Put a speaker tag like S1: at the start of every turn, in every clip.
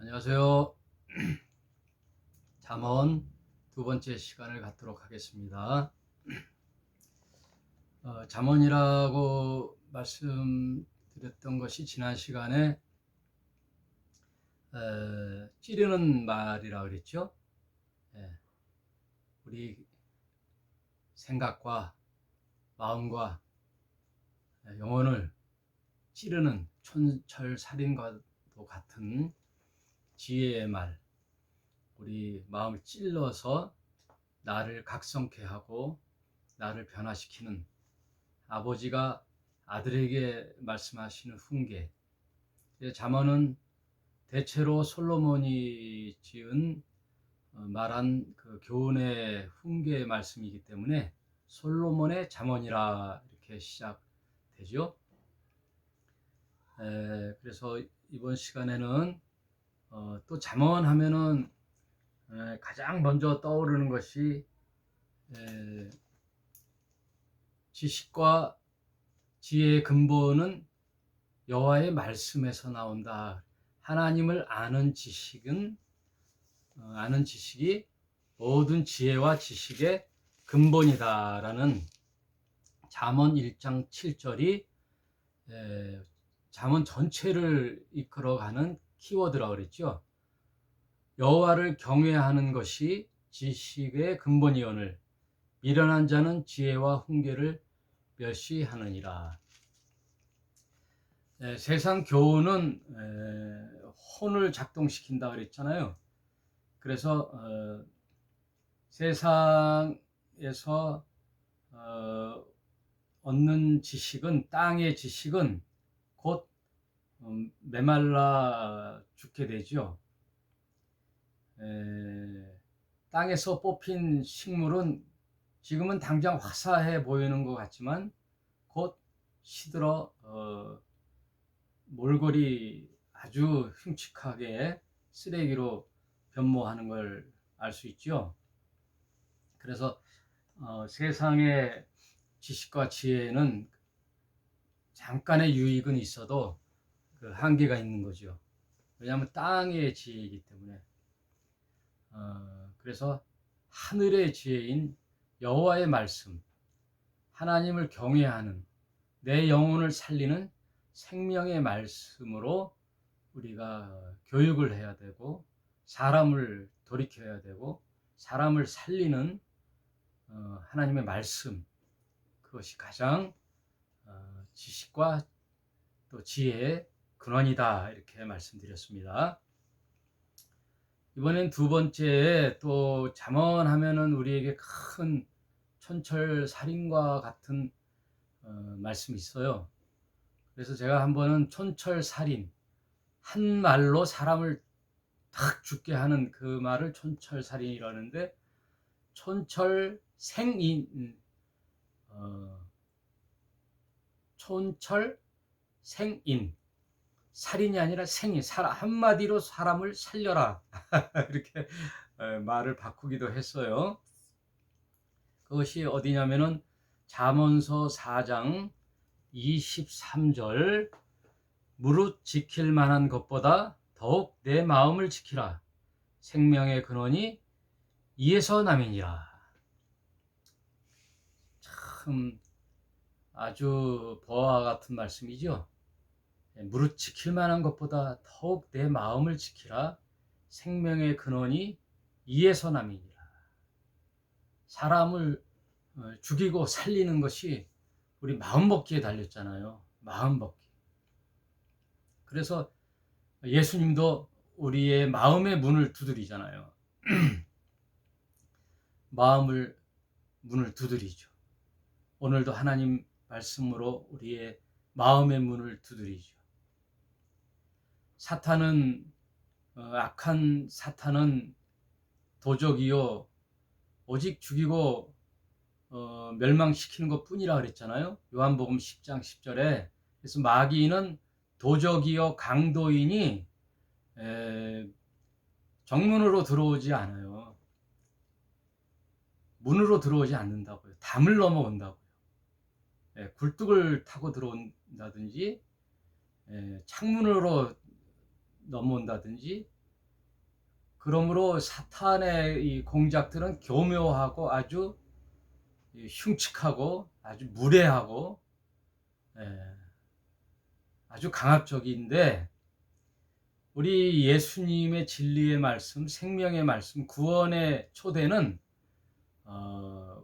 S1: 안녕하세요. 잠언 두 번째 시간을 갖도록 하겠습니다. 잠언이라고 말씀드렸던 것이 지난 시간에 찌르는 말이라 그랬죠. 예, 우리 생각과 마음과 영혼을 찌르는 촌철살인과도 같은 지혜의 말, 우리 마음을 찔러서 나를 각성케 하고 나를 변화시키는 아버지가 아들에게 말씀하시는 훈계. 잠언은 대체로 솔로몬이 지은 말한 그 교훈의 훈계의 말씀이기 때문에 솔로몬의 잠언이라 이렇게 시작되죠. 그래서 이번 시간에는 또 잠언하면은 가장 먼저 떠오르는 것이 지식과 지혜의 근본은 여호와의 말씀에서 나온다. 하나님을 아는 지식이 모든 지혜와 지식의 근본이다라는 잠언 1장 7절이 잠언 전체를 이끌어가는 키워드라고 그랬죠. 여호와를 경외하는 것이 지식의 근본이오늘 미련한 자는 지혜와 훈계를 멸시하느니라. 세상 교훈은 혼을 작동시킨다 그랬잖아요. 그래서 세상에서 얻는 지식은, 땅의 지식은 곧 메말라 죽게 되죠. 땅에서 뽑힌 식물은 지금은 당장 화사해 보이는 것 같지만 곧 시들어 몰골이 아주 흉측하게 쓰레기로 변모하는 걸 알 수 있죠. 그래서 세상의 지식과 지혜는 잠깐의 유익은 있어도 그 한계가 있는 거죠. 왜냐하면 땅의 지혜이기 때문에. 그래서 하늘의 지혜인 여호와의 말씀, 하나님을 경외하는 내 영혼을 살리는 생명의 말씀으로 우리가 교육을 해야 되고 사람을 돌이켜야 되고 사람을 살리는 하나님의 말씀, 그것이 가장 지식과 또 지혜의 근원이다 이렇게 말씀드렸습니다. 이번엔 두 번째, 또 잠언하면은 우리에게 큰 촌철살인과 같은 말씀이 있어요. 그래서 제가 한번은 촌철살인, 한 말로 사람을 탁 죽게 하는 그 말을 촌철살인이라는데, 촌철생인, 촌철생인, 살인이 아니라 생인, 한마디로 사람을 살려라 이렇게 말을 바꾸기도 했어요. 그것이 어디냐면은 잠언서 4장 23절, 무릇 지킬 만한 것보다 더욱 내 마음을 지키라. 생명의 근원이 이에서 남이니라. 참 아주 보화 같은 말씀이죠. 무릇 지킬 만한 것보다 더욱 내 마음을 지키라. 생명의 근원이 이에서 남이니라. 사람을 죽이고 살리는 것이 우리 마음먹기에 달렸잖아요. 마음먹기. 그래서 예수님도 우리의 마음의 문을 두드리잖아요. 마음을 문을 두드리죠. 오늘도 하나님 말씀으로 우리의 마음의 문을 두드리죠. 사탄은 악한 사탄은 도적이요 오직 죽이고 멸망시키는 것 뿐이라 그랬잖아요. 요한복음 10장 10절에. 그래서 마귀는 도적이요 강도이니 정문으로 들어오지 않아요. 문으로 들어오지 않는다고요. 담을 넘어온다고요. 굴뚝을 타고 들어온다든지 창문으로 넘어온다든지 그러므로 사탄의 이 공작들은 교묘하고 아주 흉측하고 아주 무례하고 아주 강압적인데, 우리 예수님의 진리의 말씀, 생명의 말씀, 구원의 초대는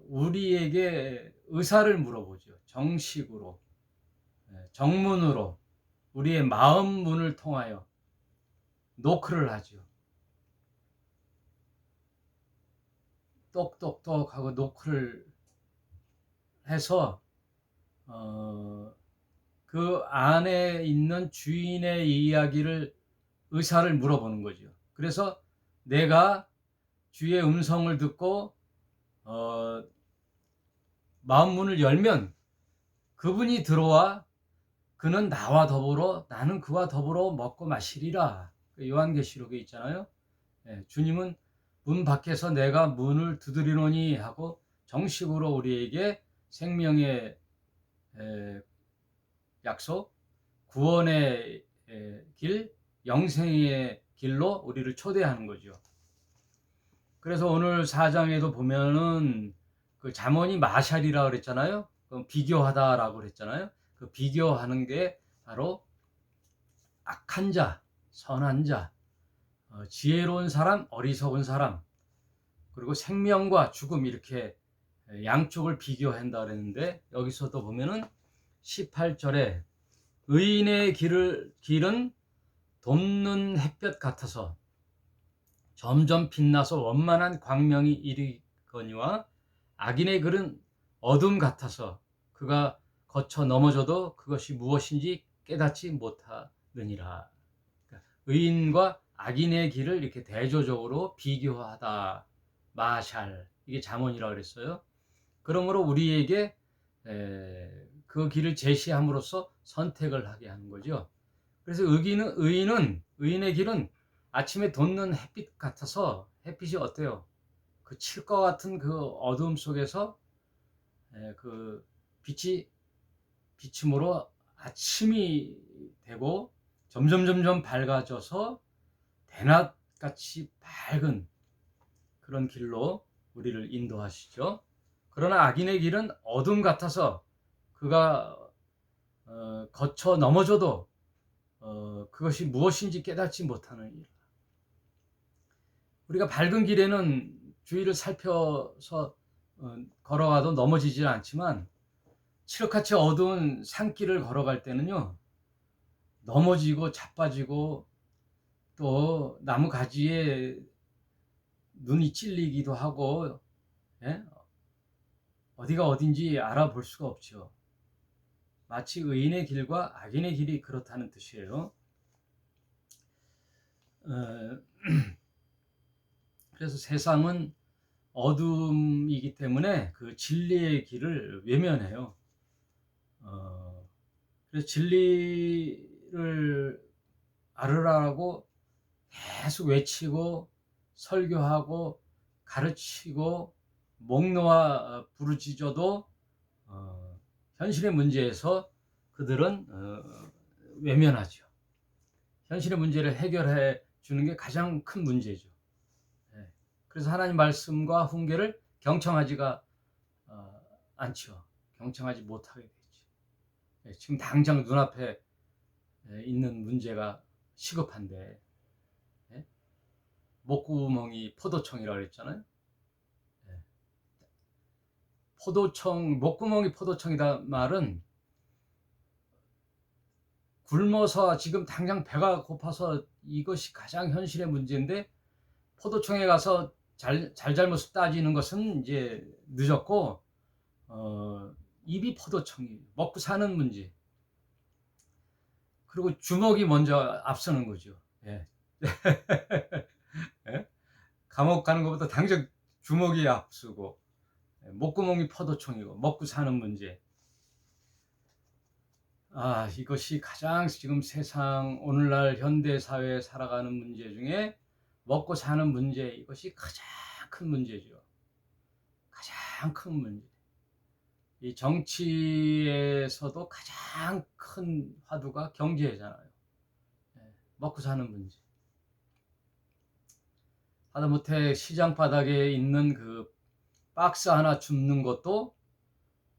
S1: 우리에게 의사를 물어보죠. 정식으로, 정문으로, 우리의 마음 문을 통하여 노크를 하죠. 똑똑똑하고 노크를 해서 그 안에 있는 주인의 이야기를, 의사를 물어보는 거죠. 그래서 내가 주의 음성을 듣고 마음 문을 열면 그분이 들어와 그는 나와 더불어 나는 그와 더불어 먹고 마시리라. 요한계시록에 있잖아요. 주님은 문 밖에서 내가 문을 두드리노니 하고 정식으로 우리에게 생명의 약속, 구원의 길, 영생의 길로 우리를 초대하는 거죠. 그래서 오늘 4장에도 보면은 그 잠언이 마샬이라고 그랬잖아요. 비교하다라고 그랬잖아요. 그 비교하는 게 바로 악한 자, 선한 자, 지혜로운 사람, 어리석은 사람, 그리고 생명과 죽음, 이렇게 양쪽을 비교한다 그랬는데, 여기서도 보면은 18절에 의인의 길은 돋는 햇볕 같아서 점점 빛나서 원만한 광명이 이르거니와 악인의 글은 어둠 같아서 그가 거쳐 넘어져도 그것이 무엇인지 깨닫지 못하느니라. 그러니까 의인과 악인의 길을 이렇게 대조적으로 비교하다. 마샬, 이게 잠언이라고 그랬어요. 그러므로 우리에게 그 길을 제시함으로써 선택을 하게 하는 거죠. 그래서 의인의 길은 아침에 돋는 햇빛 같아서, 햇빛이 어때요? 그 칠 것 같은 그 어두움 속에서 그 빛이 비침으로 아침이 되고 점점 밝아져서 대낮같이 밝은 그런 길로 우리를 인도하시죠. 그러나 악인의 길은 어둠 같아서 그가 거쳐 넘어져도 그것이 무엇인지 깨닫지 못하는 일. 우리가 밝은 길에는 주위를 살펴서 걸어가도 넘어지질 않지만, 칠흑같이 어두운 산길을 걸어갈 때는요, 넘어지고 자빠지고 또 나무 가지에 눈이 찔리기도 하고, 어디가 어딘지 알아볼 수가 없죠. 마치 의인의 길과 악인의 길이 그렇다는 뜻이에요. 그래서 세상은 어둠이기 때문에 그 진리의 길을 외면해요. 그래서 진리를 알으라고 계속 외치고 설교하고 가르치고 목 놓아 부르짖어도 현실의 문제에서 그들은 외면하죠. 현실의 문제를 해결해 주는 게 가장 큰 문제죠. 그래서 하나님 말씀과 훈계를 경청하지가 않죠. 경청하지 못하게 되죠. 지금 당장 눈앞에 있는 문제가 시급한데, 목구멍이 포도청이라고 그랬잖아요. 목구멍이 포도청이다 말은 굶어서 지금 당장 배가 고파서 이것이 가장 현실의 문제인데, 포도청에 가서 잘못을 따지는 것은 이제 늦었고, 입이 포도청이에요. 먹고 사는 문제. 그리고 주먹이 먼저 앞서는 거죠. 예. 예? 감옥 가는 것보다 당장 주먹이 앞서고, 목구멍이 포도청이고, 먹고 사는 문제. 이것이 가장 지금 세상, 오늘날 현대사회에 살아가는 문제 중에 먹고 사는 문제, 이것이 가장 큰 문제죠. 가장 큰 문제. 이 정치에서도 가장 큰 화두가 경제잖아요. 먹고 사는 문제. 하다못해 시장 바닥에 있는 그 박스 하나 줍는 것도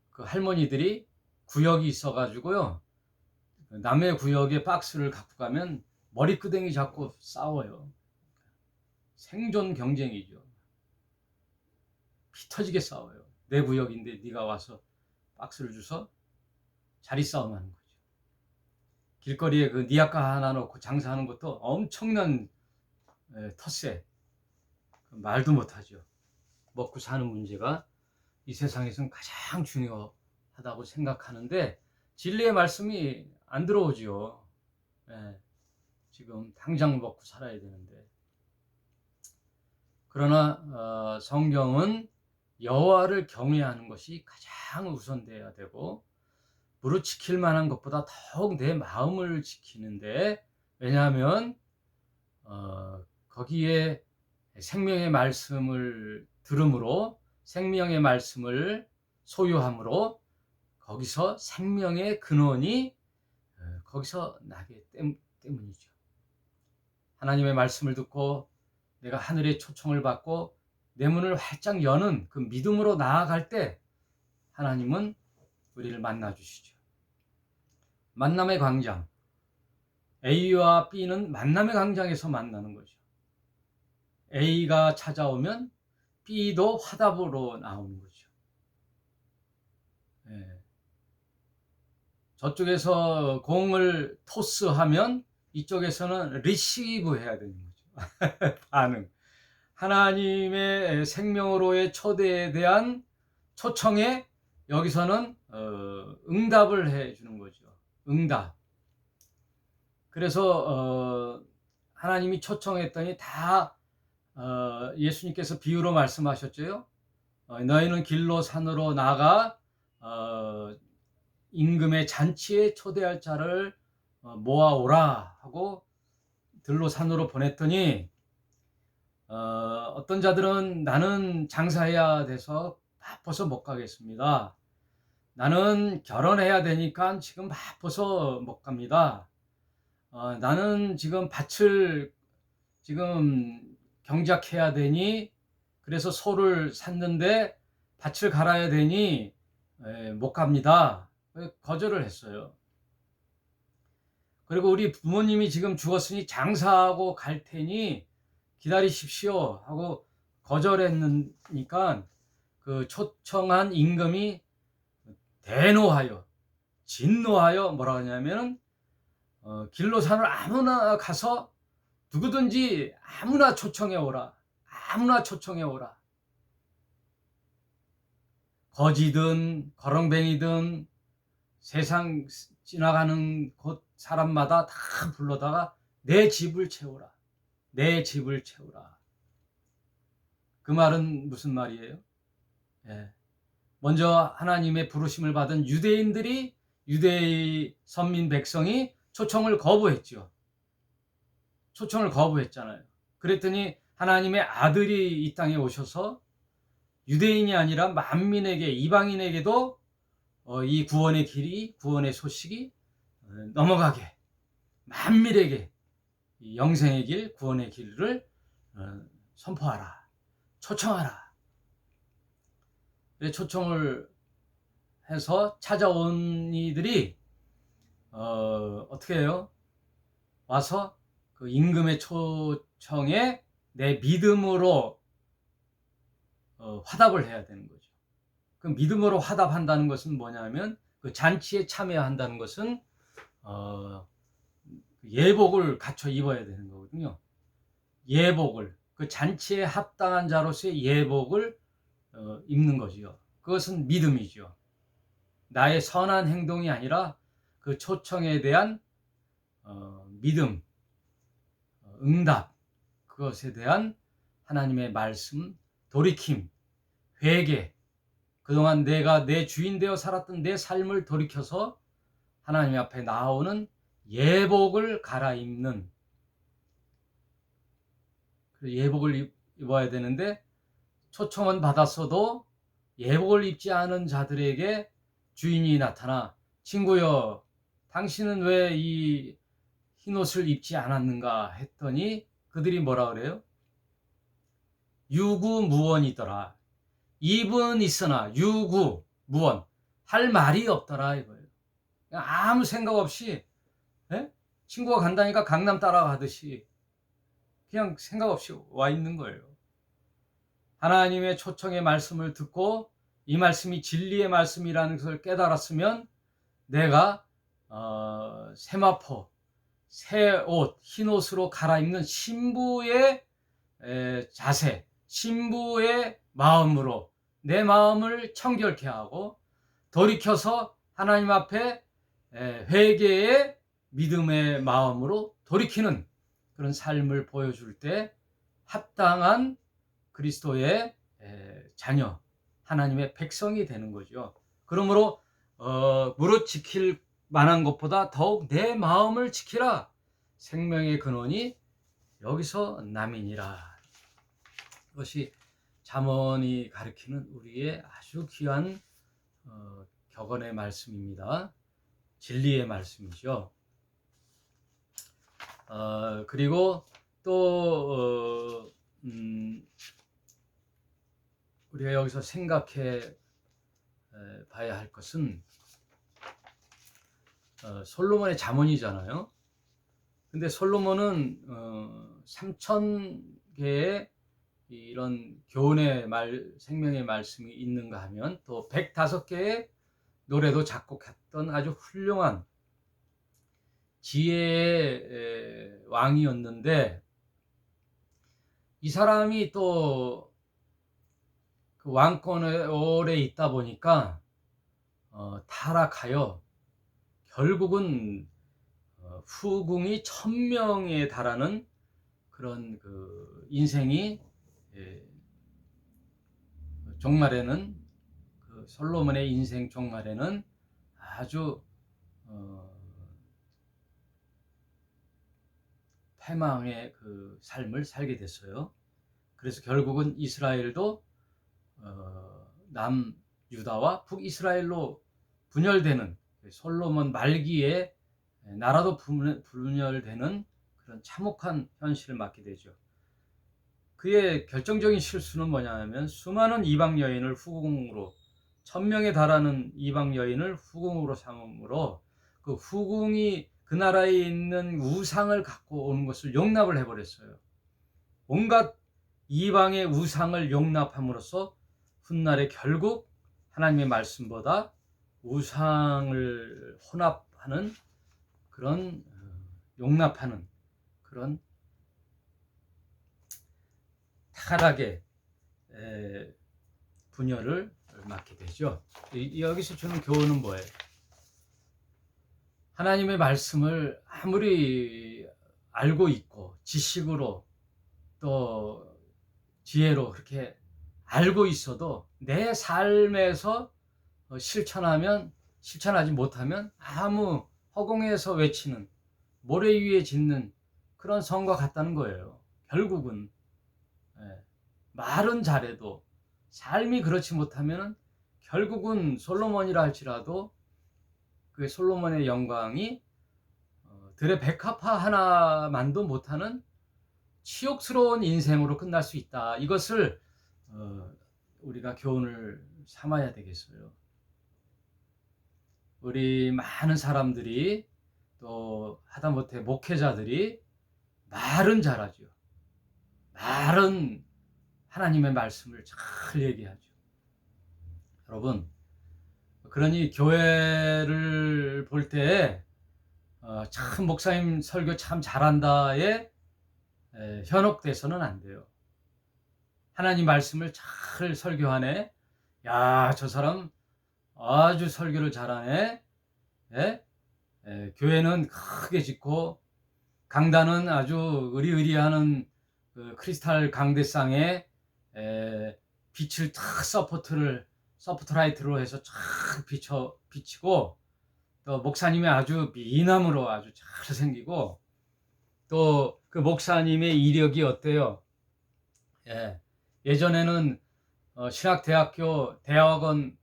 S1: 그 할머니들이 구역이 있어 가지고요, 남의 구역에 박스를 갖고 가면 머리끄댕이 잡고 싸워요. 생존 경쟁이죠. 피 터지게 싸워요. 내 구역인데 네가 와서 박스를 주서 자리 싸움하는 거죠. 길거리에 그 니아까 하나 놓고 장사하는 것도 엄청난 텃세, 말도 못하죠. 먹고 사는 문제가 이 세상에서는 가장 중요하다고 생각하는데 진리의 말씀이 안 들어오지요. 예, 지금 당장 먹고 살아야 되는데. 그러나 성경은 여호와를 경외하는 것이 가장 우선돼야 되고, 무릇 지킬 만한 것보다 더욱 내 마음을 지키는데, 왜냐하면 거기에 생명의 말씀을 들음으로, 생명의 말씀을 소유함으로 거기서 생명의 근원이 거기서 나기 때문이죠. 하나님의 말씀을 듣고 내가 하늘의 초청을 받고 내 문을 활짝 여는 그 믿음으로 나아갈 때 하나님은 우리를 만나 주시죠. 만남의 광장, A와 B는 만남의 광장에서 만나는 거죠. A가 찾아오면 B도 화답으로 나오는 거죠. 예. 저쪽에서 공을 토스하면 이쪽에서는 리시브 해야 되는 거죠. 반응. 하나님의 생명으로의 초대에 대한 초청에 여기서는 응답을 해 주는 거죠. 응답. 그래서 하나님이 초청했더니 다 예수님께서 비유로 말씀하셨죠. 너희는 길로 산으로 나가 임금의 잔치에 초대할 자를 모아오라 하고 들로 산으로 보냈더니 어떤 자들은 나는 장사해야 돼서 바빠서 못 가겠습니다. 나는 결혼해야 되니까 지금 바빠서 못 갑니다. 나는 지금 밭을 지금 경작해야 되니, 그래서 소를 샀는데 밭을 갈아야 되니 못 갑니다. 거절을 했어요. 그리고 우리 부모님이 지금 죽었으니 장사하고 갈 테니 기다리십시오 하고 거절했으니까 그 초청한 임금이 대노하여, 진노하여 뭐라 하냐면 길로 산을 아무나 가서 누구든지 아무나 초청해 오라. 아무나 초청해 오라. 거지든 거렁뱅이든 세상 지나가는 곳 사람마다 다 불러다가 내 집을 채우라. 내 집을 채우라. 그 말은 무슨 말이에요? 예. 먼저 하나님의 부르심을 받은 유대인들이, 유대의 선민 백성이 초청을 거부했죠. 초청을 거부했잖아요. 그랬더니 하나님의 아들이 이 땅에 오셔서 유대인이 아니라 만민에게, 이방인에게도 이 구원의 길이, 구원의 소식이 넘어가게, 만민에게 이 영생의 길, 구원의 길을 선포하라, 초청하라. 초청을 해서 찾아온 이들이 어떻게 해요? 와서 그 임금의 초청에 내 믿음으로 화답을 해야 되는 거죠. 그 믿음으로 화답한다는 것은 뭐냐면, 그 잔치에 참여한다는 것은 예복을 갖춰 입어야 되는 거거든요. 예복을, 그 잔치에 합당한 자로서의 예복을 입는 거지요. 그것은 믿음이죠. 나의 선한 행동이 아니라 그 초청에 대한 믿음, 응답, 그것에 대한 하나님의 말씀, 돌이킴, 회개, 그동안 내가 내 주인 되어 살았던 내 삶을 돌이켜서 하나님 앞에 나오는 예복을 갈아입는, 예복을 입어야 되는데, 초청은 받았어도 예복을 입지 않은 자들에게 주인이 나타나 친구여, 당신은 왜 이 흰옷을 입지 않았는가 했더니 그들이 뭐라 그래요? 유구무원이더라. 입은 있으나 유구무원, 할 말이 없더라 이거예요. 그냥 아무 생각 없이, 예? 친구가 간다니까 강남 따라가듯이 그냥 생각 없이 와 있는 거예요. 하나님의 초청의 말씀을 듣고 이 말씀이 진리의 말씀이라는 것을 깨달았으면 내가 세마포, 새 옷, 흰 옷으로 갈아입는 신부의 자세, 신부의 마음으로 내 마음을 청결케 하고 돌이켜서 하나님 앞에 회개의 믿음의 마음으로 돌이키는 그런 삶을 보여줄 때 합당한 그리스도의 자녀, 하나님의 백성이 되는 거죠. 그러므로 무릇 지킬 만한 것보다 더욱 내 마음을 지키라. 생명의 근원이 여기서 남이니라. 그것이 잠언이 가르치는 우리의 아주 귀한 격언의 말씀입니다. 진리의 말씀이죠. 그리고 또 우리가 여기서 생각해 봐야 할 것은 솔로몬의 잠언이잖아요. 근데 솔로몬은 3,000개의 이런 교훈의 생명의 말씀이 있는가 하면 또 105개의 노래도 작곡했던 아주 훌륭한 지혜의 왕이었는데, 이 사람이 또 그 왕권에 오래 있다 보니까 타락하여 결국은 후궁이 1,000명에 달하는 그런 그 인생이 종말에는 그 솔로몬의 인생 종말에는 아주 패망의 그 삶을 살게 됐어요. 그래서 결국은 이스라엘도 남유다와 북이스라엘로 분열되는, 솔로몬 말기에 나라도 분열되는 그런 참혹한 현실을 맞게 되죠. 그의 결정적인 실수는 뭐냐면 수많은 이방 여인을 후궁으로, 1,000명에 달하는 이방 여인을 후궁으로 삼음으로 그 후궁이 그 나라에 있는 우상을 갖고 오는 것을 용납을 해버렸어요. 온갖 이방의 우상을 용납함으로써 훗날에 결국 하나님의 말씀보다 우상을 혼합하는 그런 용납하는 그런 타락의 분열을 맞게 되죠. 여기서 주는 교훈은 뭐예요? 하나님의 말씀을 아무리 알고 있고 지식으로 또 지혜로 그렇게 알고 있어도 내 삶에서 실천하지 못하면 아무 허공에서 외치는, 모래 위에 짓는 그런 성과 같다는 거예요. 결국은 말은 잘해도 삶이 그렇지 못하면 결국은 솔로몬이라 할지라도 그 솔로몬의 영광이 들의 백합화 하나만도 못하는 치욕스러운 인생으로 끝날 수 있다. 이것을 우리가 교훈을 삼아야 되겠어요. 우리 많은 사람들이 또 하다못해 목회자들이 말은 잘하죠. 말은 하나님의 말씀을 잘 얘기하죠. 여러분, 그러니 교회를 볼 때 참 목사님 설교 참 잘한다에 현혹돼서는 안 돼요. 하나님 말씀을 잘 설교하네. 야, 저 사람 아주 설교를 잘하네. 교회는 크게 짓고 강단은 아주 의리의리하는 그 크리스탈 강대상에 빛을 탁 서포트라이트로 해서 쫙 비치고, 또 목사님이 아주 미남으로 아주 잘 생기고, 또 그 목사님의 이력이 어때요? 예전에는 신학대학교 대학원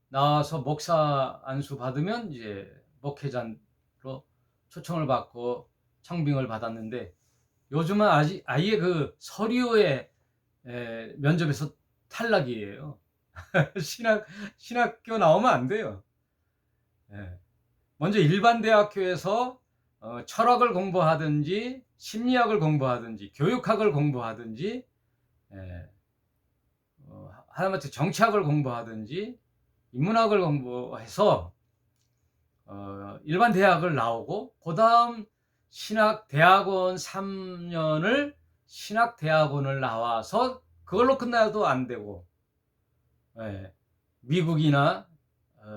S1: 나와서 목사 안수 받으면 이제 목회자로 초청을 받고 청빙을 받았는데, 요즘은 아예 그 서류에 면접에서 탈락이에요. 신학교 나오면 안 돼요. 예. 먼저 일반 대학교에서 철학을 공부하든지 심리학을 공부하든지 교육학을 공부하든지, 예, 하다못해 정치학을 공부하든지 인문학을 공부해서 일반 대학을 나오고, 그 다음 신학대학원 3년을 신학대학원을 나와서 그걸로 끝나도 안 되고, 예, 미국이나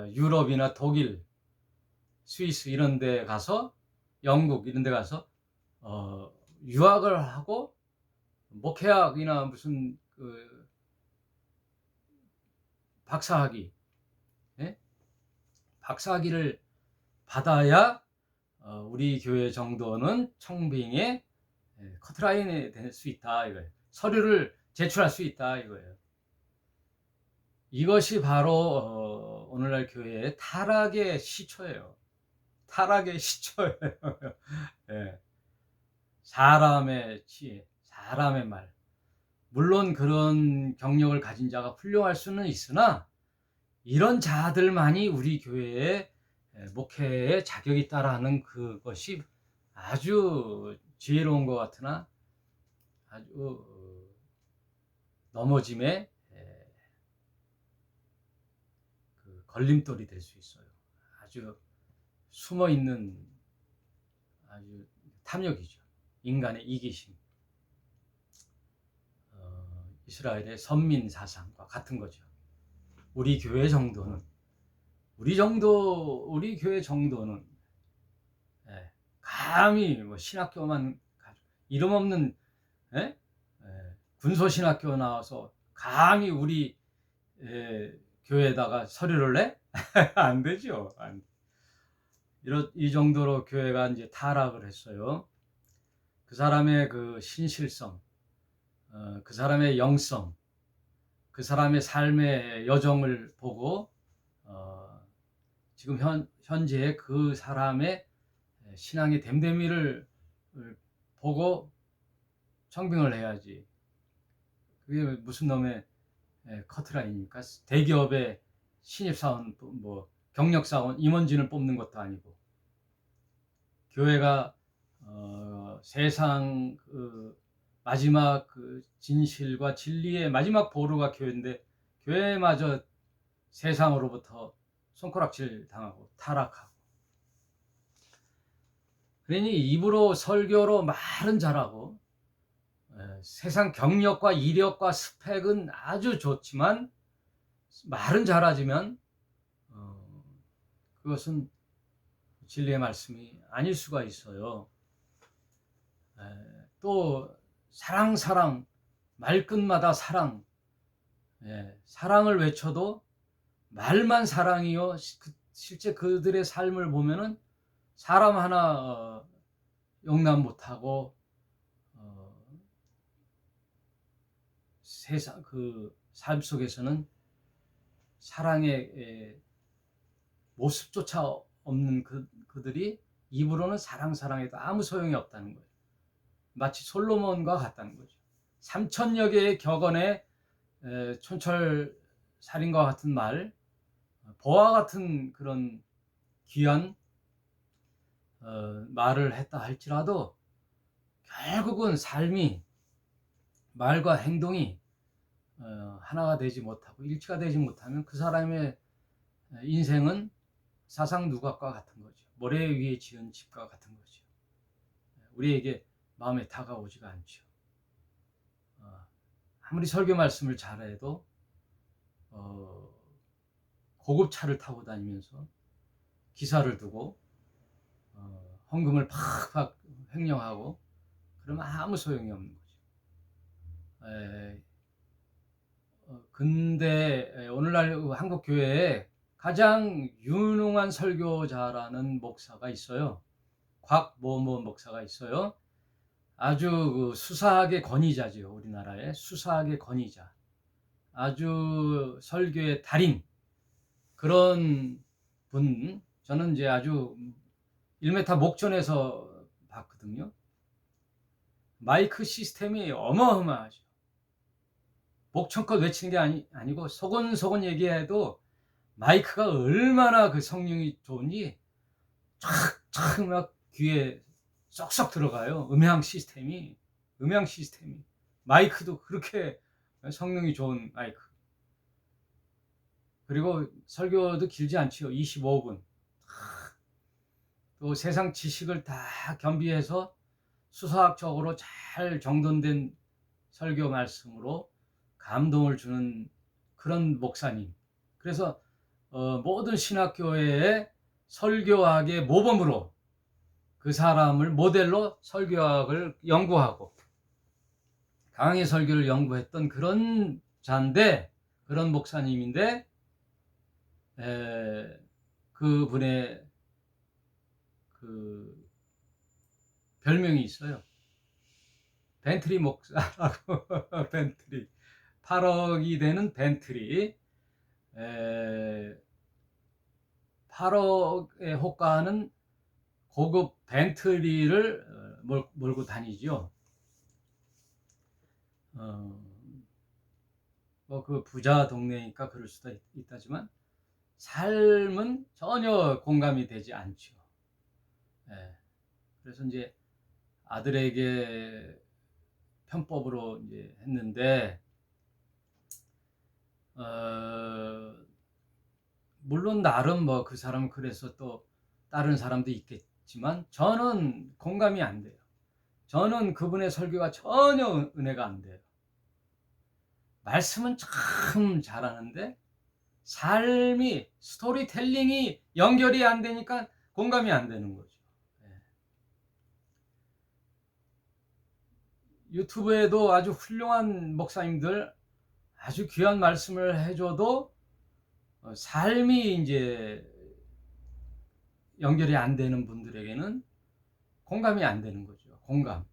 S1: 유럽이나 독일, 스위스 이런 데 가서, 영국 이런 데 가서 유학을 하고 목회학이나 무슨 그 박사학위, 예? 박사학위를 받아야 우리 교회 정도는 청빙의 커트라인이 될 수 있다 이거예요. 서류를 제출할 수 있다 이거예요. 이것이 바로 오늘날 교회의 타락의 시초예요. 타락의 시초예요. 예. 사람의 지혜, 사람의 말. 물론 그런 경력을 가진 자가 훌륭할 수는 있으나, 이런 자들만이 우리 교회의 목회에 자격이 있다라 하는 그것이 아주 지혜로운 것 같으나 아주 넘어짐의 그 걸림돌이 될 수 있어요. 아주 숨어있는 아주 탐욕이죠. 인간의 이기심. 이스라엘의 선민 사상과 같은 거죠. 우리 교회 정도는, 우리 교회 정도는, 감히 뭐 신학교만 이름 없는 군소신학교 나와서 감히 우리 교회에다가 서류를 내? 안 되죠. 이 정도로 교회가 이제 타락을 했어요. 그 사람의 그 신실성, 그 사람의 영성, 그 사람의 삶의 여정을 보고 지금 현재 그 사람의 신앙의 됨됨이를 보고 청빙을 해야지. 그게 무슨 놈의 커트라인입니까? 대기업의 신입사원, 뭐 경력사원, 임원진을 뽑는 것도 아니고, 교회가 세상 그 마지막 그 진실과 진리의 마지막 보루가 교회인데, 교회마저 세상으로부터 손가락질 당하고 타락하고, 그러니 입으로 설교로 말은 잘하고 세상 경력과 이력과 스펙은 아주 좋지만 말은 잘하지만 그것은 진리의 말씀이 아닐 수가 있어요. 또 사랑, 말끝마다 사랑, 사랑을 외쳐도 말만 사랑이요, 실제 그들의 삶을 보면은 사람 하나 용납 못하고 세상 그 삶 속에서는 사랑의 모습조차 없는 그들이 입으로는 사랑해도 아무 소용이 없다는 거예요. 마치 솔로몬과 같다는 거죠. 3,000여 개의 격언의 촌철살인과 같은 말, 보화 같은 그런 귀한 말을 했다 할지라도 결국은 삶이, 말과 행동이 하나가 되지 못하고 일치가 되지 못하면 그 사람의 인생은 사상 누각과 같은 거죠. 모래 위에 지은 집과 같은 거죠. 우리에게 마음에 다가오지가 않죠. 아무리 설교 말씀을 잘해도 고급 차를 타고 다니면서 기사를 두고 헌금을 팍팍 횡령하고 그러면 아무 소용이 없는 거죠. 근데 오늘날 한국 교회에 가장 유능한 설교자라는 목사가 있어요. 곽모모 목사가 있어요. 아주 그 수사학의 권위자지요. 우리나라의 수사학의 권위자, 아주 설교의 달인, 그런 분. 저는 이제 아주 1m 목전에서 봤거든요. 마이크 시스템이 어마어마하죠. 목청껏 외치는 게 아니고 소곤소곤 얘기해도 마이크가 얼마나 그 성능이 좋은지 촥촥 막 귀에 쏙쏙 들어가요. 음향 시스템이 마이크도 그렇게 성능이 좋은 마이크. 그리고 설교도 길지 않지요. 25분. 또 세상 지식을 다 겸비해서 수사학적으로 잘 정돈된 설교 말씀으로 감동을 주는 그런 목사님. 그래서 모든 신학교회의 설교학의 모범으로 그 사람을 모델로 설교학을 연구하고 강의 설교를 연구했던 그런 자인데, 그런 목사님인데, 그분의 그 별명이 있어요. 벤트리 목사라고. 벤트리. 8억이 되는 벤트리. 8억에 호가하는 고급 벤트리를 몰고 다니죠. 그 부자 동네니까 그럴 수도 있다지만 삶은 전혀 공감이 되지 않죠. 그래서 이제 아들에게 편법으로 이제 했는데, 물론 나름 뭐 그 사람은 그래서 또 다른 사람도 있겠지만 저는 공감이 안 돼요. 저는 그분의 설교가 전혀 은혜가 안 돼요. 말씀은 참 잘하는데 삶이, 스토리텔링이 연결이 안 되니까 공감이 안 되는 거죠. 유튜브에도 아주 훌륭한 목사님들 아주 귀한 말씀을 해줘도 삶이 이제 연결이 안 되는 분들에게는 공감이 안 되는 거죠. 공감.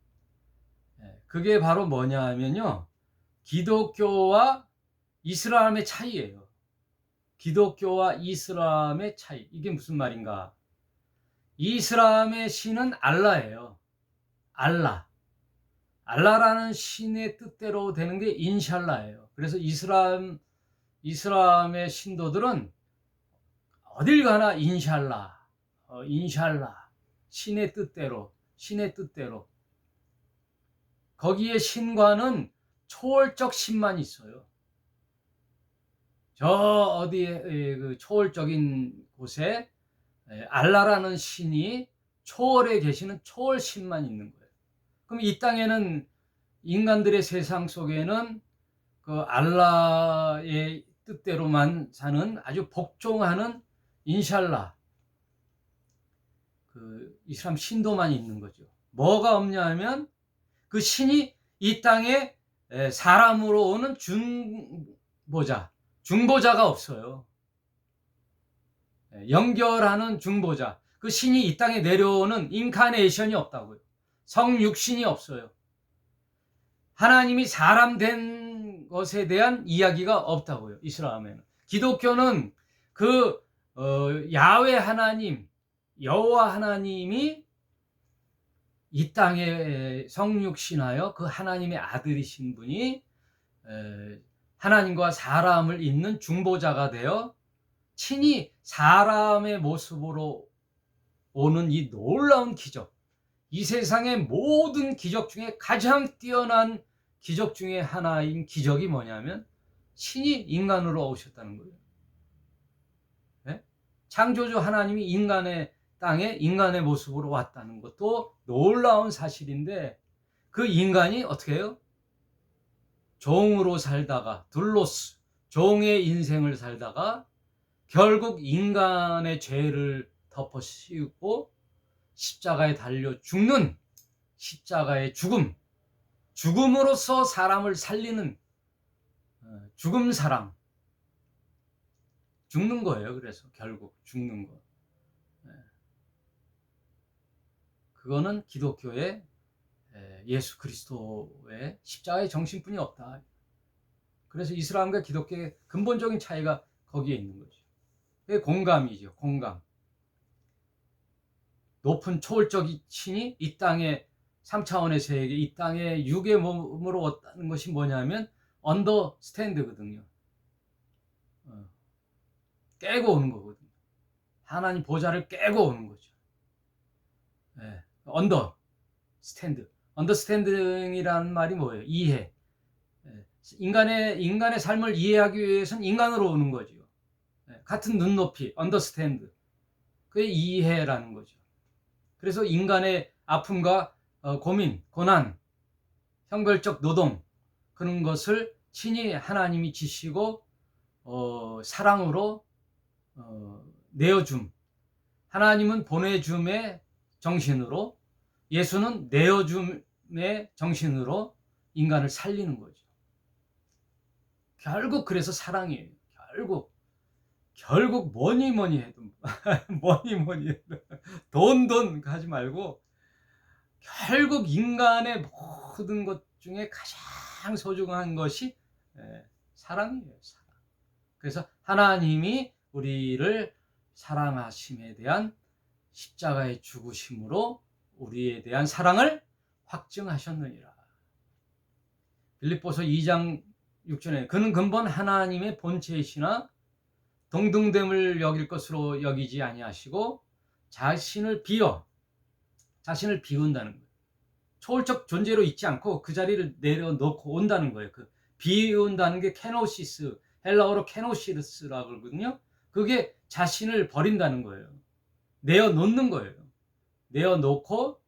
S1: 그게 바로 뭐냐 하면요, 기독교와 이슬람의 차이예요. 기독교와 이슬람의 차이. 이게 무슨 말인가? 이슬람의 신은 알라예요. 알라라는 신의 뜻대로 되는 게 인샬라예요. 그래서 이슬람의 신도들은 어딜 가나 인샬라, 신의 뜻대로. 거기에 신과는 초월적 신만 있어요. 저 어디에 그 초월적인 곳에 알라라는 신이 초월에 계시는 초월 신만 있는 거예요. 그럼 이 땅에는 인간들의 세상 속에는 그 알라의 뜻대로만 사는 아주 복종하는 인샬라, 그 이슬람 신도만 있는 거죠. 뭐가 없냐 하면 그 신이 이 땅에 사람으로 오는 중보자가 없어요. 연결하는 중보자, 그 신이 이 땅에 내려오는 인카네이션이 없다고요. 성육신이 없어요. 하나님이 사람 된 것에 대한 이야기가 없다고요. 이슬람에는. 기독교는 그 야훼 하나님, 여호와 하나님이 이 땅에 성육신하여 그 하나님의 아들이신 분이 하나님과 사람을 잇는 중보자가 되어 친히 사람의 모습으로 오는 이 놀라운 기적, 이 세상의 모든 기적 중에 가장 뛰어난 기적 중에 하나인 기적이 뭐냐면 신이 인간으로 오셨다는 거예요. 네? 창조주 하나님이 인간의 땅에 인간의 모습으로 왔다는 것도 놀라운 사실인데, 그 인간이 어떻게 해요? 종으로 살다가, 둘로스, 종의 인생을 살다가 결국 인간의 죄를 덮어 씌우고 십자가에 달려 죽는 십자가의 죽음으로써 사람을 살리는 죽음 사랑, 죽는 거예요. 그래서 결국 죽는 거. 그거는 기독교의 예수 그리스도의 십자가의 정신뿐이 없다. 그래서 이슬람과 기독교의 근본적인 차이가 거기에 있는 거죠. 그게 공감이죠. 공감. 높은 초월적 신이 이 땅에 3차원의 세계, 이 땅에 육의 몸으로 왔다는 것이 뭐냐면 언더스탠드거든요. 깨고 오는 거거든요. 하나님 보좌를 깨고 오는 거죠. 예, 언더스탠드. 언더스탠딩이라는 말이 뭐예요? 이해. 예, 인간의 삶을 이해하기 위해서는 인간으로 오는 거죠. 예, 같은 눈높이, 언더스탠드. 그게 이해라는 거죠. 그래서 인간의 아픔과 고민, 고난, 형벌적 노동, 그런 것을 친히 하나님이 지시고 사랑으로 내어줌. 하나님은 보내줌의 정신으로, 예수는 내어줌의 정신으로 인간을 살리는 거죠. 결국 그래서 사랑이에요. 결국 뭐니 해도 뭐니 해도 돈 하지 말고 결국 인간의 모든 것 중에 가장 소중한 것이 사랑이에요. 사랑. 그래서 하나님이 우리를 사랑하심에 대한 십자가의 죽으심으로 우리에 대한 사랑을 확증하셨느니라. 빌립보서 2장 6절에 그는 근본 하나님의 본체이시나 동등됨을 여길 것으로 여기지 아니하시고 자신을 비운다는 거예요. 초월적 존재로 있지 않고 그 자리를 내려놓고 온다는 거예요. 그 비운다는 게 케노시스, 헬라어로 케노시스라고 그러거든요. 그게 자신을 버린다는 거예요. 내어놓는 거예요. 내어놓고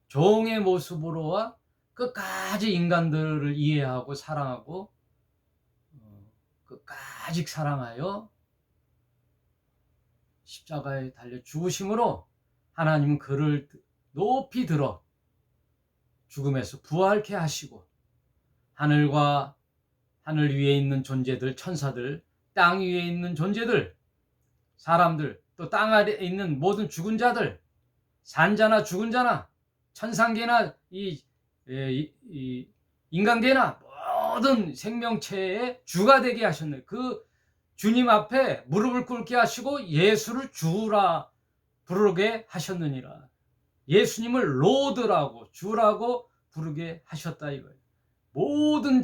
S1: 종의 모습으로와 끝까지 인간들을 이해하고 사랑하고 끝까지 사랑하여 십자가에 달려 죽으심으로 하나님은 그를 높이 들어 죽음에서 부활케 하시고 하늘과 하늘 위에 있는 존재들, 천사들, 땅 위에 있는 존재들, 사람들, 또 땅 아래에 있는 모든 죽은 자들, 산자나 죽은 자나 천상계나 이 인간계나 모든 생명체의 주가 되게 하셨네. 그 주님 앞에 무릎을 꿇게 하시고 예수를 주라 부르게 하셨느니라. 예수님을 로드라고 주라고 부르게 하셨다 이거예요. 모든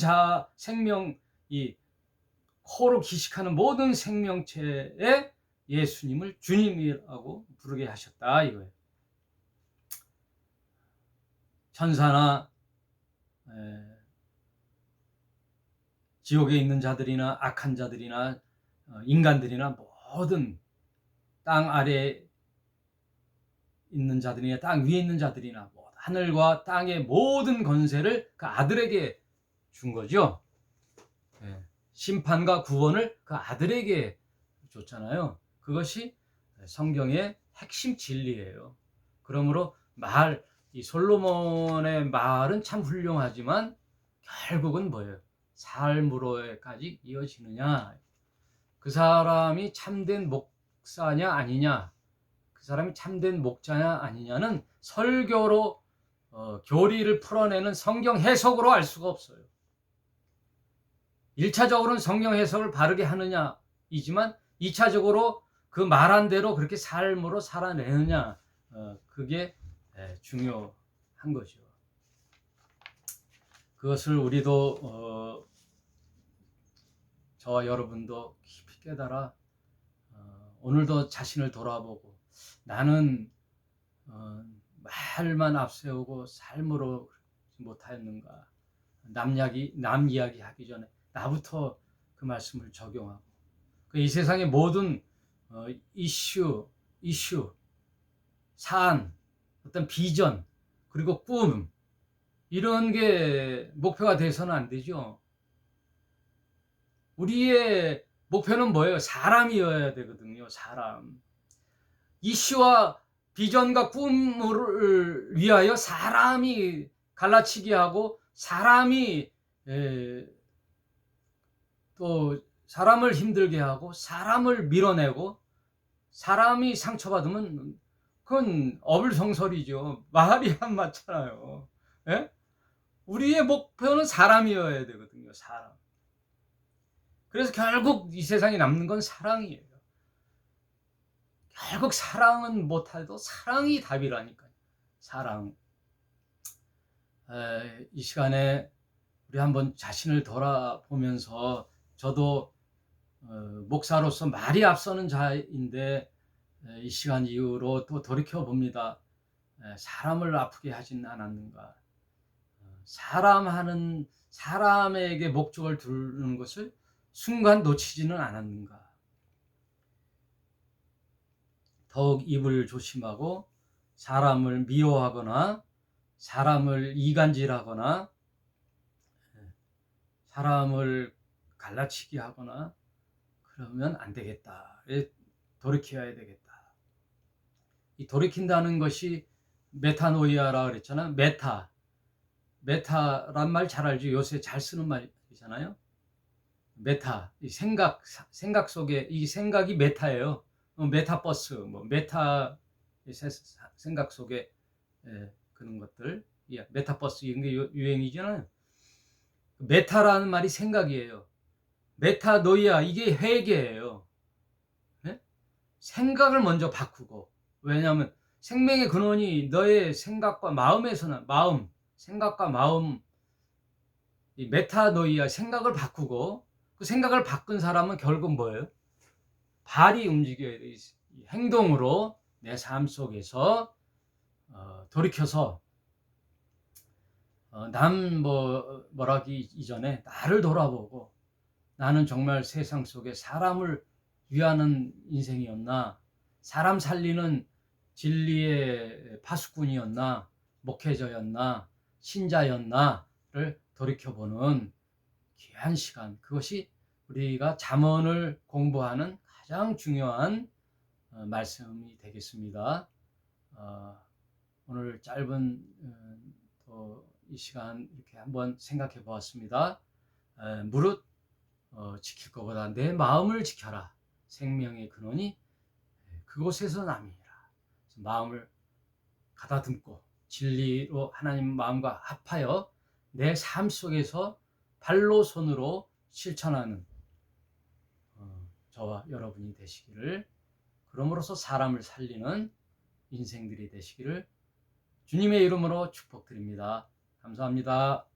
S1: 생명, 이 코로 기식하는 모든 생명체에 예수님을 주님이라고 부르게 하셨다 이거예요. 천사나 지옥에 있는 자들이나 악한 자들이나 인간들이나 모든 땅 아래에 있는 자들이나 땅 위에 있는 자들이나 하늘과 땅의 모든 권세를 그 아들에게 준 거죠. 심판과 구원을 그 아들에게 줬잖아요. 그것이 성경의 핵심 진리예요. 그러므로 이 솔로몬의 말은 참 훌륭하지만 결국은 뭐예요? 삶으로까지 이어지느냐? 그 사람이 참된 목사냐 아니냐? 그 사람이 참된 목자냐 아니냐는 설교로 교리를 풀어내는 성경 해석으로 알 수가 없어요. 1차적으로는 성경 해석을 바르게 하느냐이지만 2차적으로 그 말한 대로 그렇게 삶으로 살아내느냐, 그게 중요한 거죠. 그것을 우리도 저와 여러분도 깊이 깨달아 오늘도 자신을 돌아보고 나는 말만 앞세우고 삶으로 못하였는가. 남 이야기 하기 전에 나부터 그 말씀을 적용하고 이 세상의 모든 이슈, 사안, 어떤 비전, 그리고 꿈 이런 게 목표가 돼서는 안 되죠. 우리의 목표는 뭐예요? 사람이어야 되거든요. 사람. 이슈와 비전과 꿈을 위하여 사람이 갈라치기 하고 사람이 또 사람을 힘들게 하고 사람을 밀어내고 사람이 상처받으면 그건 어불성설이죠. 말이 안 맞잖아요. 예? 우리의 목표는 사람이어야 되거든요. 사람. 그래서 결국 이 세상에 남는 건 사랑이에요. 결국 사랑은 못해도 사랑이 답이라니까요. 사랑. 이 시간에 우리 한번 자신을 돌아보면서 저도 목사로서 말이 앞서는 자인데 이 시간 이후로 또 돌이켜 봅니다. 사람을 아프게 하진 않았는가? 사람에게 목적을 두는 것을 순간 놓치지는 않았는가? 더욱 입을 조심하고 사람을 미워하거나 사람을 이간질하거나 사람을 갈라치기 하거나 그러면 안 되겠다. 돌이켜야 되겠다. 이 돌이킨다는 것이 메타노이아라 그랬잖아. 메타란 말 잘 알죠. 요새 잘 쓰는 말이잖아요. 메타, 이 생각 속에 이 생각이 메타예요. 메타버스, 뭐 메타 생각 속에 그런 것들, 메타버스 이런 게 유행이잖아요. 메타라는 말이 생각이에요. 메타노이아 이게 회개예요. 네? 생각을 먼저 바꾸고, 왜냐하면 생명의 근원이 너의 생각과 마음에서는 생각과 마음, 이 메타노이아 생각을 바꾸고 그 생각을 바꾼 사람은 결국 뭐예요? 발이 움직여야 돼. 행동으로 내 삶 속에서 돌이켜서 남 뭐라기 이전에 나를 돌아보고 나는 정말 세상 속에 사람을 위하는 인생이었나? 사람 살리는 진리의 파수꾼이었나? 목회자였나? 신자였나?를 돌이켜보는 귀한 시간. 그것이 우리가 잠언을 공부하는 가장 중요한 말씀이 되겠습니다. 오늘 짧은 이 시간 이렇게 한번 생각해 보았습니다. 무릇 지킬 것보다 내 마음을 지켜라. 생명의 근원이 그곳에서 남이니라. 마음을 가다듬고 진리로 하나님 마음과 합하여 내 삶 속에서 발로 손으로 실천하는 저와 여러분이 되시기를, 그럼으로써 사람을 살리는 인생들이 되시기를 주님의 이름으로 축복드립니다. 감사합니다.